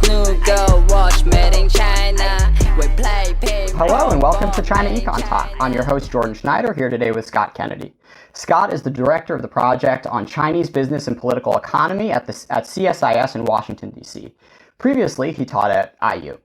new girl watch made in China. We play ping pong. Hello and welcome to China Econ Talk. I'm your host Jordan Schneider, here today with Scott Kennedy. Scott is the director of the project on Chinese business and political economy at CSIS in Washington, D.C. Previously, he taught at IU.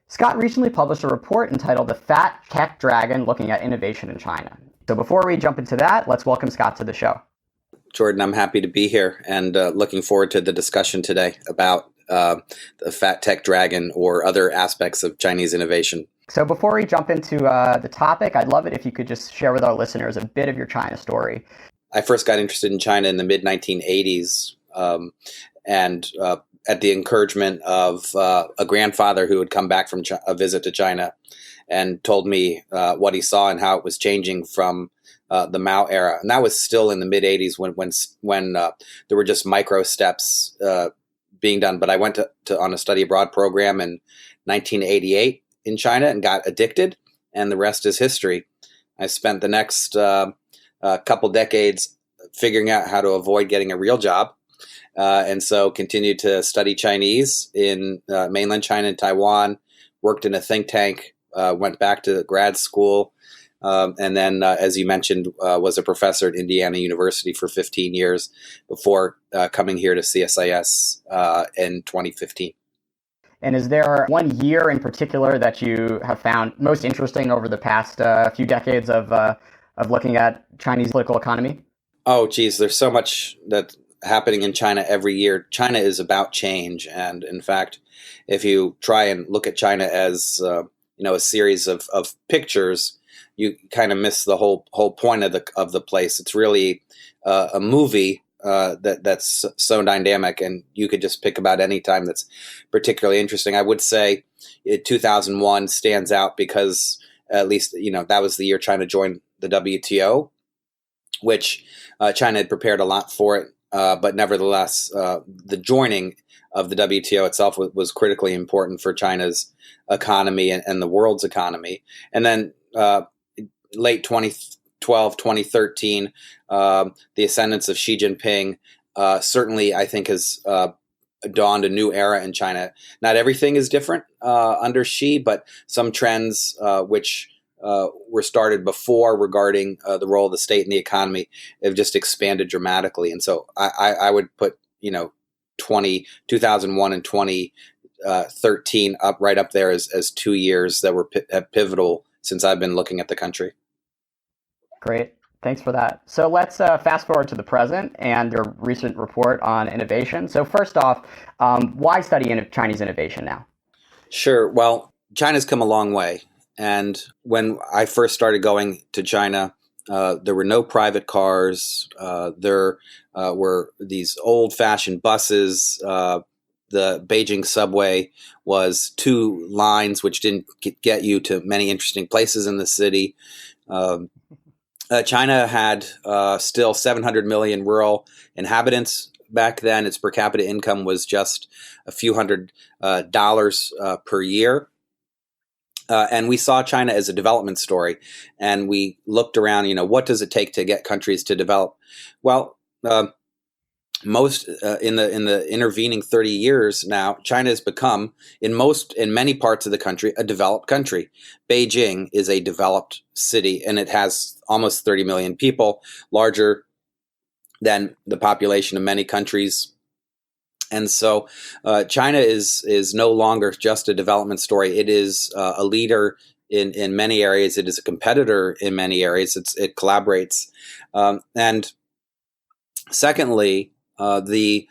Scott recently published a report entitled The Fat Tech Dragon Looking at Innovation in China. So before we jump into that, let's welcome Scott to the show. Jordan, I'm happy to be here and looking forward to the discussion today about the fat tech dragon or other aspects of Chinese innovation. So before we jump into the topic, I'd love it if you could just share with our listeners a bit of your China story. I first got interested in China in the mid-1980s and at the encouragement of a grandfather who had come back from a visit to China and told me what he saw and how it was changing from the Mao era. And that was still in the mid-80s when there were just micro steps being done. But I went on a study abroad program in 1988 in China and got addicted, and the rest is history. I spent the next couple decades figuring out how to avoid getting a real job, and so continued to study Chinese in mainland China and Taiwan, worked in a think tank, went back to grad school, and then, as you mentioned, was a professor at Indiana University for 15 years before coming here to CSIS in 2015. And is there one year in particular that you have found most interesting over the past few decades of looking at Chinese political economy? Oh, geez, there's so much that's happening in China every year. China is about change. And in fact, if you try and look at China as a series of pictures, you kind of miss the whole point of the place. It's really a movie that's so dynamic, and you could just pick about any time that's particularly interesting. I would say 2001 stands out because at least that was the year China joined the WTO, which China had prepared a lot for it, but nevertheless, the joining of the WTO itself was critically important for China's economy and the world's economy. And then late 2012, 2013, the ascendance of Xi Jinping certainly, I think, has dawned a new era in China. Not everything is different under Xi, but some trends which were started before regarding the role of the state in the economy have just expanded dramatically. And so I would put 2001 and 2013 right up there as 2 years that were pivotal since I've been looking at the country. Great. Thanks for that. So let's fast forward to the present and your recent report on innovation. So first off, why study Chinese innovation now? Sure. Well, China's come a long way. And when I first started going to China, there were no private cars. There were these old-fashioned buses. The Beijing subway was 2 lines, which didn't get you to many interesting places in the city. China had still 700 million rural inhabitants back then. Its per capita income was just a few $100s per year. And we saw China as a development story. And we looked around, what does it take to get countries to develop? Well, most in the intervening 30 years now, China has become, in many parts of the country, a developed country. Beijing is a developed city, and it has almost 30 million people, larger than the population of many countries. And so China is no longer just a development story. It is a leader in many areas. It is a competitor in many areas. It collaborates. And secondly, the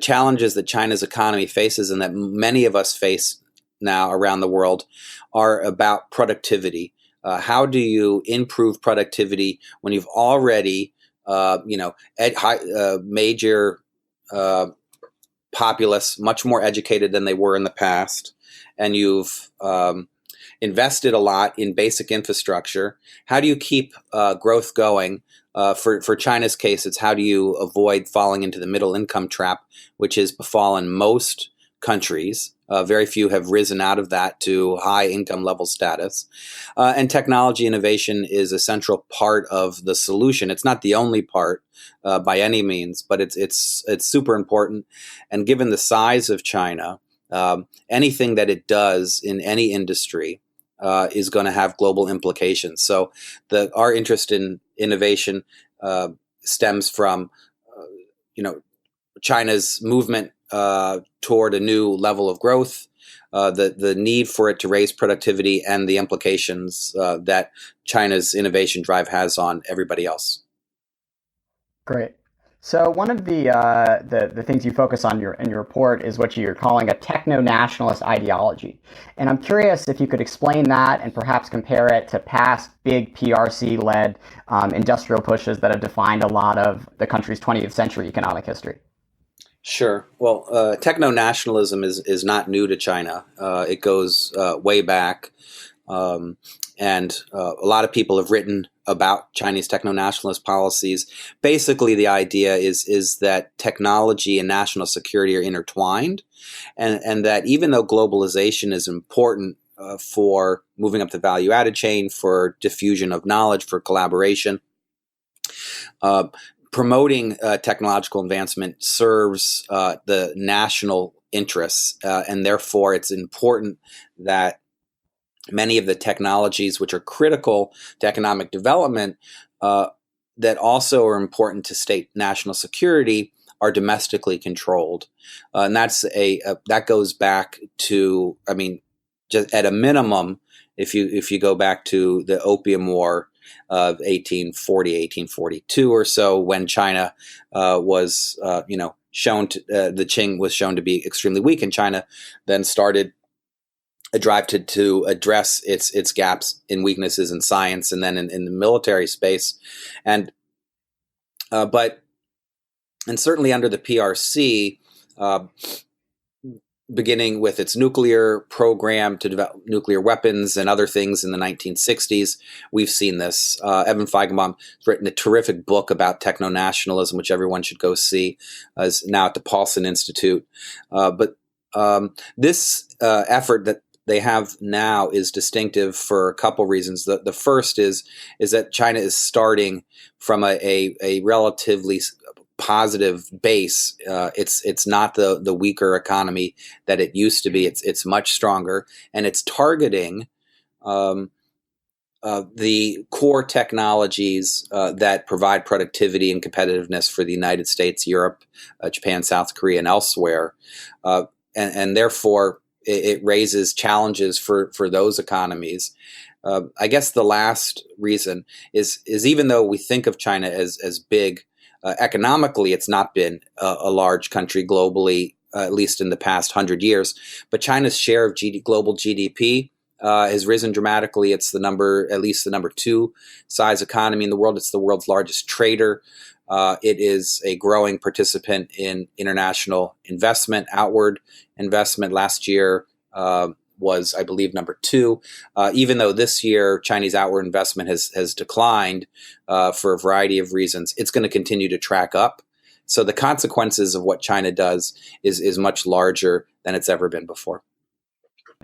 challenges that China's economy faces and that many of us face now around the world are about productivity. How do you improve productivity when you've already, made your populace much more educated than they were in the past, and you've invested a lot in basic infrastructure? How do you keep growth going? For China's case, it's how do you avoid falling into the middle income trap, which has befallen most countries Very few have risen out of that to high income level status. And technology innovation is a central part of the solution. It's not the only part by any means, but it's super important. And given the size of China, anything that it does in any industry is going to have global implications. So our interest in innovation stems from China's movement toward a new level of growth, the need for it to raise productivity, and the implications that China's innovation drive has on everybody else. Great. So one of the things you focus on in your report is what you're calling a techno-nationalist ideology. And I'm curious if you could explain that and perhaps compare it to past big PRC-led industrial pushes that have defined a lot of the country's 20th century economic history. Sure. Well, techno-nationalism is not new to China. It goes way back. And a lot of people have written about Chinese techno-nationalist policies. Basically, the idea is that technology and national security are intertwined, and that even though globalization is important for moving up the value-added chain, for diffusion of knowledge, for collaboration, promoting technological advancement serves the national interests, and therefore it's important that many of the technologies which are critical to economic development that also are important to state national security are domestically controlled. And that goes back to, I mean, just at a minimum, if you go back to the Opium War of 1840, 1842 or so, when China was, shown to, the Qing was shown to be extremely weak, and China then started a drive to address its gaps and weaknesses in science, and then in the military space, and certainly under the PRC, beginning with its nuclear program to develop nuclear weapons and other things in the 1960s, we've seen this. Evan Feigenbaum has written a terrific book about techno-nationalism, which everyone should go see. Is now at the Paulson Institute, but this effort that they have now is distinctive for a couple reasons. The first is that China is starting from a relatively positive base. It's not the weaker economy that it used to be. It's much stronger, and it's targeting the core technologies that provide productivity and competitiveness for the United States, Europe, Japan, South Korea, and elsewhere, and therefore it raises challenges for those economies. I guess the last reason is even though we think of China as big, economically it's not been a large country globally, at least in the past 100 years. But China's share of global GDP has risen dramatically. It's at least the number 2 size economy in the world. It's the world's largest trader. It is a growing participant in international investment, outward investment. Last year was, I believe, number 2. Even though this year Chinese outward investment has declined for a variety of reasons, it's going to continue to track up. So the consequences of what China does is much larger than it's ever been before.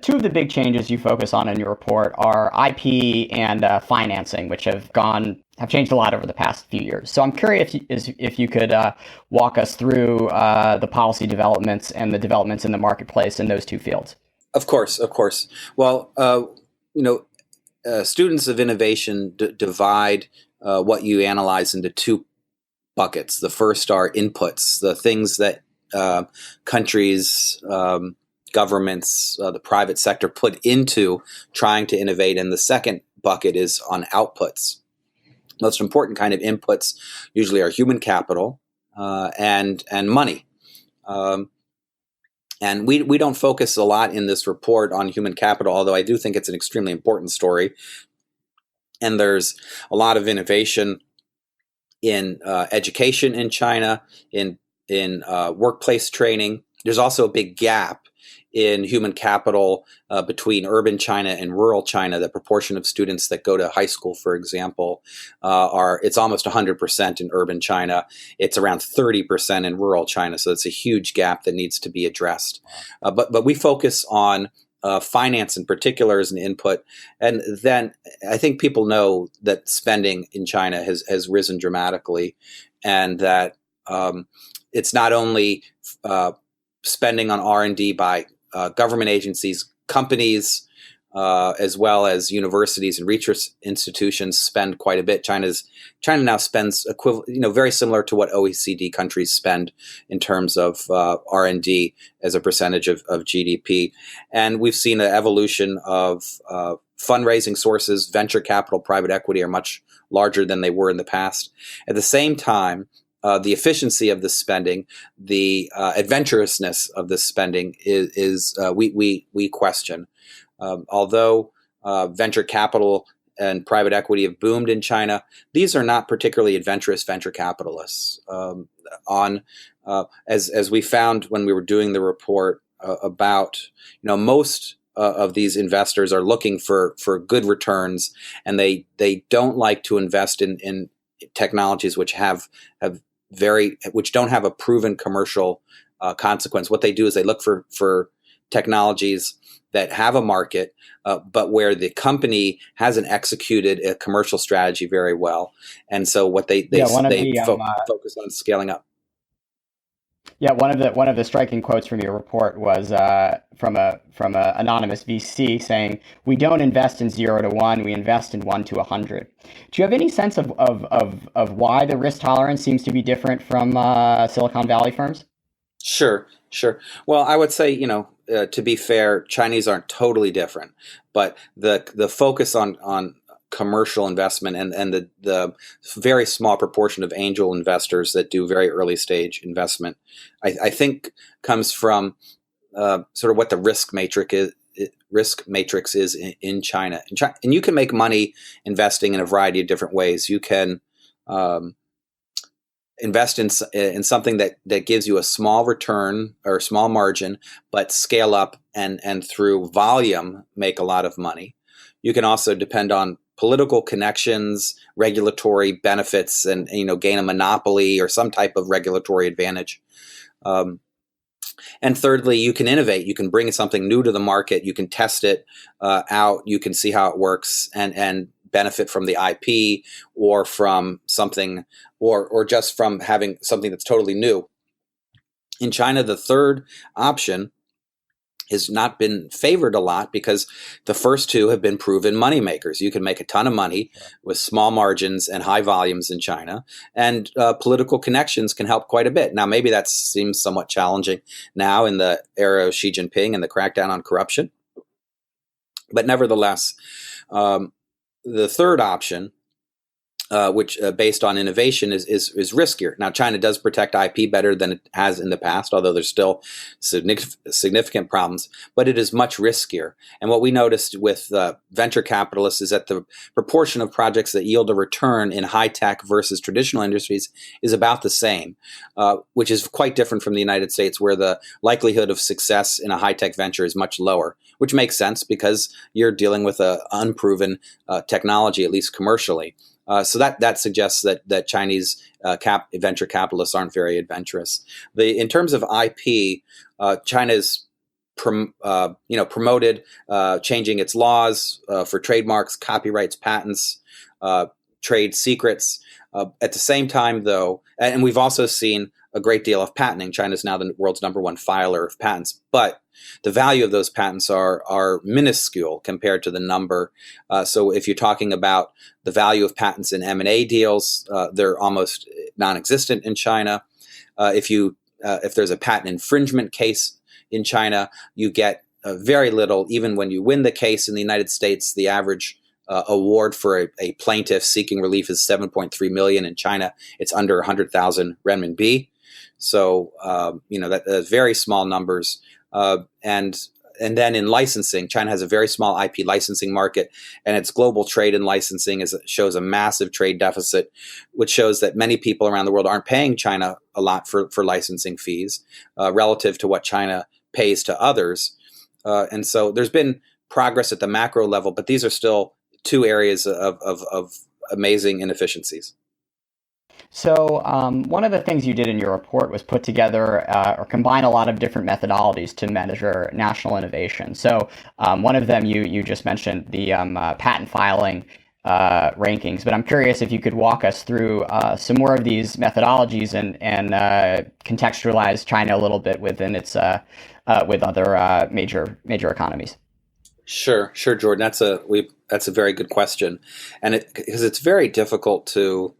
2 of the big changes you focus on in your report are IP and financing, which have changed a lot over the past few years. So I'm curious if you could walk us through the policy developments and the developments in the marketplace in those 2 fields. Of course. Well, students of innovation divide what you analyze into 2 buckets. The first are inputs, the things that countries, governments, the private sector put into trying to innovate. And the second bucket is on outputs. Most important kind of inputs usually are human capital and money. And we don't focus a lot in this report on human capital, although I do think it's an extremely important story. And there's a lot of innovation in education in China, in workplace training. There's also a big gap in human capital between urban China and rural China. The proportion of students that go to high school, for example, it's almost 100% in urban China. It's around 30% in rural China. So it's a huge gap that needs to be addressed. But we focus on finance in particular as an input. And then I think people know that spending in China has risen dramatically, and that it's not only spending on R&D by government agencies, companies, as well as universities and research institutions spend quite a bit. China now spends very similar to what OECD countries spend in terms of R&D as a percentage of GDP. And we've seen an evolution of fundraising sources. Venture capital, private equity are much larger than they were in the past. At the same time, the efficiency of the spending, the adventurousness of the spending we question. Although venture capital and private equity have boomed in China, these are not particularly adventurous venture capitalists. As we found when we were doing the report about, most of these investors are looking for good returns, and they don't like to invest in technologies which don't have a proven commercial consequence. What they do is they look for technologies that have a market, but where the company hasn't executed a commercial strategy very well, and so what they focus on scaling up. Yeah, one of the striking quotes from your report was from a anonymous VC saying, "We don't invest in 0 to 1; we invest in 1 to 100." Do you have any sense of why the risk tolerance seems to be different from Silicon Valley firms? Sure. Well, I would say, to be fair, Chinese aren't totally different, but the focus on commercial investment and the very small proportion of angel investors that do very early stage investment, I think comes from sort of what the risk matrix is in China. And you can make money investing in a variety of different ways. You can invest in something that gives you a small return or a small margin, but scale up and through volume make a lot of money. You can also depend on political connections, regulatory benefits, and gain a monopoly or some type of regulatory advantage. And thirdly, you can innovate. You can bring something new to the market. You can test it out. You can see how it works and benefit from the IP or from something or just from having something that's totally new. In China, the third option has not been favored a lot because the first two have been proven moneymakers. You can make a ton of money with small margins and high volumes in China, and political connections can help quite a bit. Now, maybe that seems somewhat challenging now in the era of Xi Jinping and the crackdown on corruption. But nevertheless, the third option, which based on innovation, is riskier. Now, China does protect IP better than it has in the past, although there's still significant problems, but it is much riskier. And what we noticed with venture capitalists is that the proportion of projects that yield a return in high tech versus traditional industries is about the same, which is quite different from the United States, where the likelihood of success in a high tech venture is much lower, which makes sense because you're dealing with an unproven technology, at least commercially. So that suggests that Chinese venture capitalists aren't very adventurous. In terms of IP, China's promoted changing its laws for trademarks, copyrights, patents, trade secrets. At the same time, though, and we've also seen a great deal of patenting. China's now the world's #1 filer of patents, but the value of those patents are minuscule compared to the number. So if you're talking about the value of patents in M&A deals, they're almost non-existent in China. If there's a patent infringement case in China, you get very little. Even when you win the case in the United States, the average award for a plaintiff seeking relief is 7.3 million. In China, it's under 100,000 renminbi. So that very small numbers. And then in licensing, China has a very small IP licensing market, and its global trade and licensing shows a massive trade deficit, which shows that many people around the world aren't paying China a lot for licensing fees relative to what China pays to others. And so there's been progress at the macro level, but these are still two areas of amazing inefficiencies. So one of the things you did in your report was put together or combine a lot of different methodologies to measure national innovation. So one of them you just mentioned, the patent filing rankings. But I'm curious if you could walk us through some more of these methodologies and contextualize China a little bit within its with other major economies. Sure, Jordan. That's a very good question, and because it's very difficult to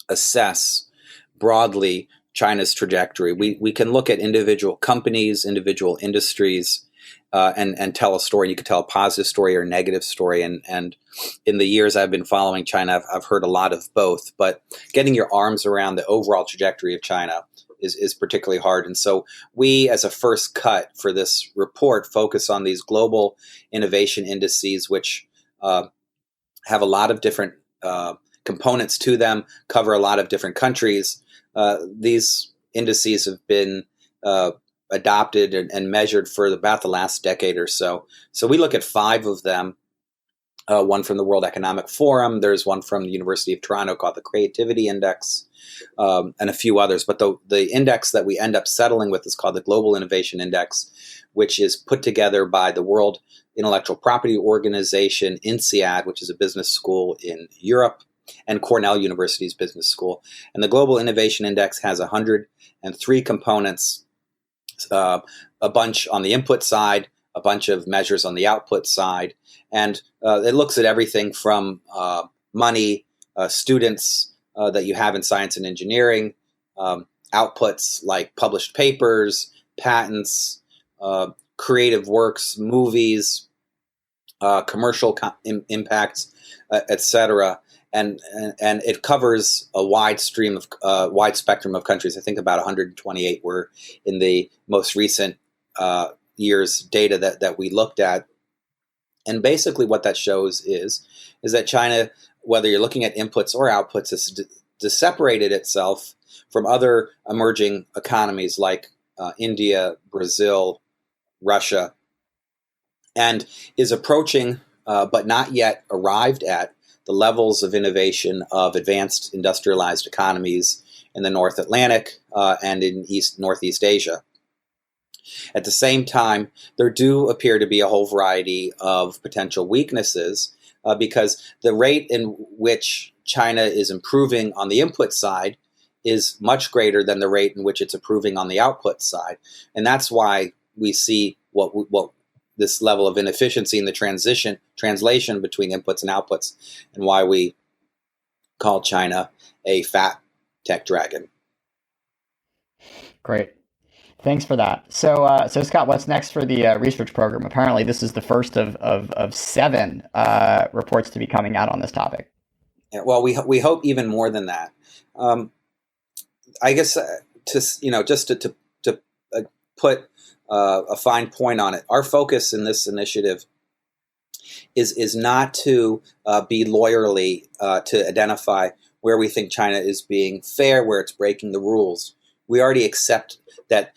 assess broadly China's trajectory. We can look at individual companies, individual industries, and tell a story. You could tell a positive story or a negative story. And in the years I've been following China, I've heard a lot of both. But getting your arms around the overall trajectory of China is particularly hard. And so we, as a first cut for this report, focus on these global innovation indices, which have a lot of different components to them, cover a lot of different countries. These indices have been adopted and measured for about the last decade or so. So we look at 5 of them, one from the World Economic Forum. There's one from the University of Toronto called the Creativity Index, and a few others. But the index that we end up settling with is called the Global Innovation Index, which is put together by the World Intellectual Property Organization, INSEAD, which is a business school in Europe, and Cornell University's business school. And the Global Innovation Index has 103 components, a bunch on the input side, a bunch of measures on the output side. And it looks at everything from money, students that you have in science and engineering, outputs like published papers, patents, creative works, movies, commercial impacts, etc. And it covers a wide spectrum of countries. I think about 128 were in the most recent year's data that we looked at. And basically what that shows is that China, whether you're looking at inputs or outputs, has separated itself from other emerging economies like India, Brazil, Russia, and is approaching, but not yet arrived at, the levels of innovation of advanced industrialized economies in the North Atlantic and in Northeast Asia. At the same time, there do appear to be a whole variety of potential weaknesses because the rate in which China is improving on the input side is much greater than the rate in which it's improving on the output side. And that's why we see what this level of inefficiency in the translation between inputs and outputs, and why we call China a fat tech dragon. Great. Thanks for that. So Scott, what's next for the research program? Apparently, this is the first of 7 reports to be coming out on this topic. Yeah, well, we hope even more than that. I guess just to put a fine point on it, our focus in this initiative is not to be lawyerly to identify where we think China is being fair, where it's breaking the rules. We already accept that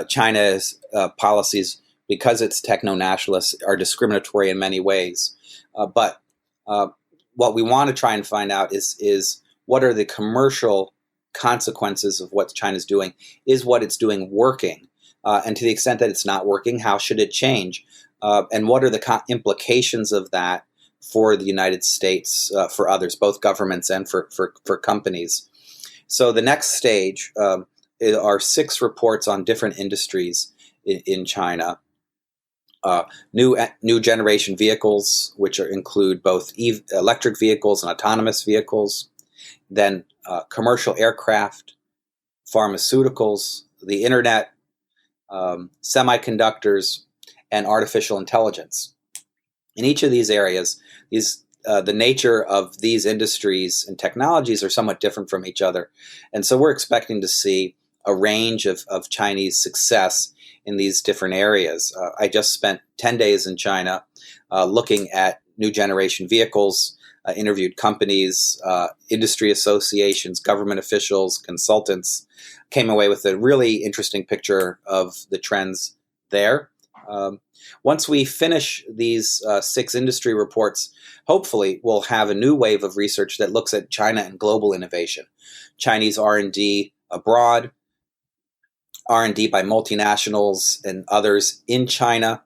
China's policies, because it's techno-nationalist, are discriminatory in many ways. But what we want to try and find out is what are the commercial consequences of what China's doing? Is what it's doing working? And to the extent that it's not working, how should it change? And what are the implications of that for the United States, for others, both governments and for companies? So the next stage are 6 reports on different industries in China. New generation vehicles, which include both electric vehicles and autonomous vehicles, then commercial aircraft, pharmaceuticals, the internet, semiconductors, and artificial intelligence. In each of these areas, the nature of these industries and technologies are somewhat different from each other. And so we're expecting to see a range of Chinese success in these different areas. I just spent 10 days in China looking at new generation vehicles, interviewed companies, industry associations, government officials, consultants, came away with a really interesting picture of the trends there. Once we finish these 6 industry reports, hopefully we'll have a new wave of research that looks at China and global innovation. Chinese R&D abroad, R&D by multinationals and others in China.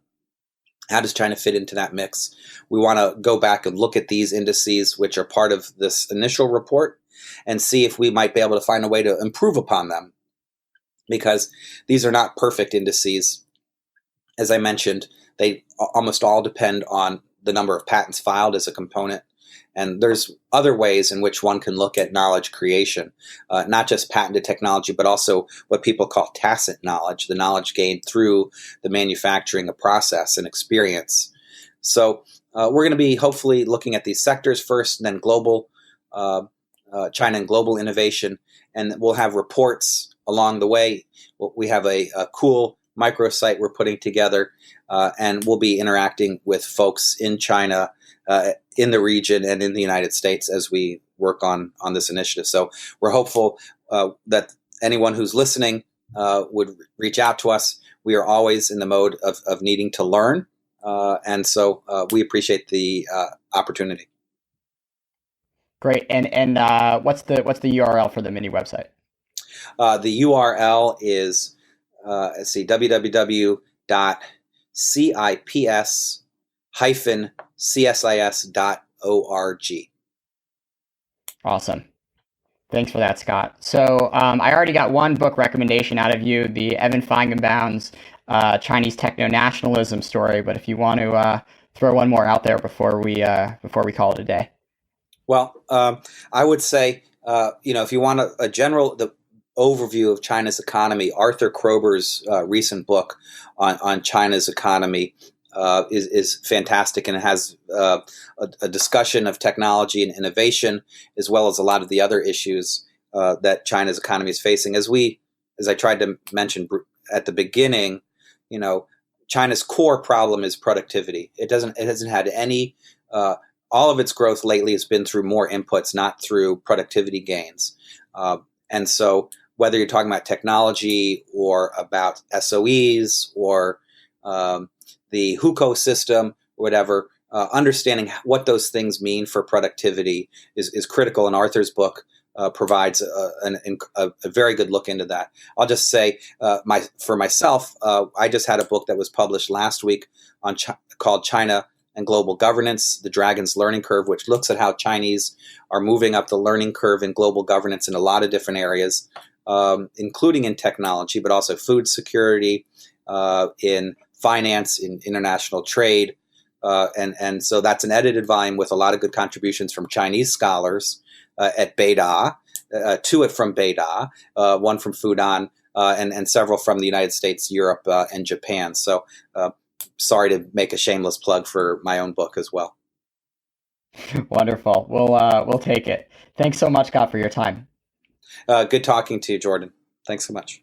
How does China fit into that mix? We want to go back and look at these indices, which are part of this initial report, and see if we might be able to find a way to improve upon them, because these are not perfect indices. As I mentioned, they almost all depend on the number of patents filed as a component. And there's other ways in which one can look at knowledge creation, not just patented technology, but also what people call tacit knowledge, the knowledge gained through the manufacturing of process and experience. So we're going to be hopefully looking at these sectors first, and then global China and global innovation, and we'll have reports along the way. We have a cool microsite we're putting together, and we'll be interacting with folks in China, in the region, and in the United States as we work on this initiative. So we're hopeful that anyone who's listening would reach out to us. We are always in the mode of needing to learn, and so we appreciate the opportunity. Great. And what's the URL for the mini website? The URL is www.cips-csis.org. Awesome. Thanks for that, Scott. So I already got one book recommendation out of you, the Evan Feigenbaum's Chinese techno nationalism story. But if you want to throw one more out there before we call it a day. Well, I would say, if you want the overview of China's economy, Arthur Krober's recent book on China's economy is fantastic, and it has a discussion of technology and innovation, as well as a lot of the other issues that China's economy is facing. As I tried to mention at the beginning, China's core problem is productivity. It hasn't had any. All of its growth lately has been through more inputs, not through productivity gains. And so whether you're talking about technology or about SOEs or the hukou system, or whatever, understanding what those things mean for productivity is critical. And Arthur's book provides a very good look into that. I'll just say for myself, I just had a book that was published last week called China and Global Governance, The Dragon's Learning Curve, which looks at how Chinese are moving up the learning curve in global governance in a lot of different areas, including in technology, but also food security, in finance, in international trade. And so that's an edited volume with a lot of good contributions from Chinese scholars at Beida, two from Beida, one from Fudan, and several from the United States, Europe, and Japan. So sorry to make a shameless plug for my own book as well. Wonderful. We'll take it. Thanks so much, Scott, for your time. Good talking to you, Jordan. Thanks so much.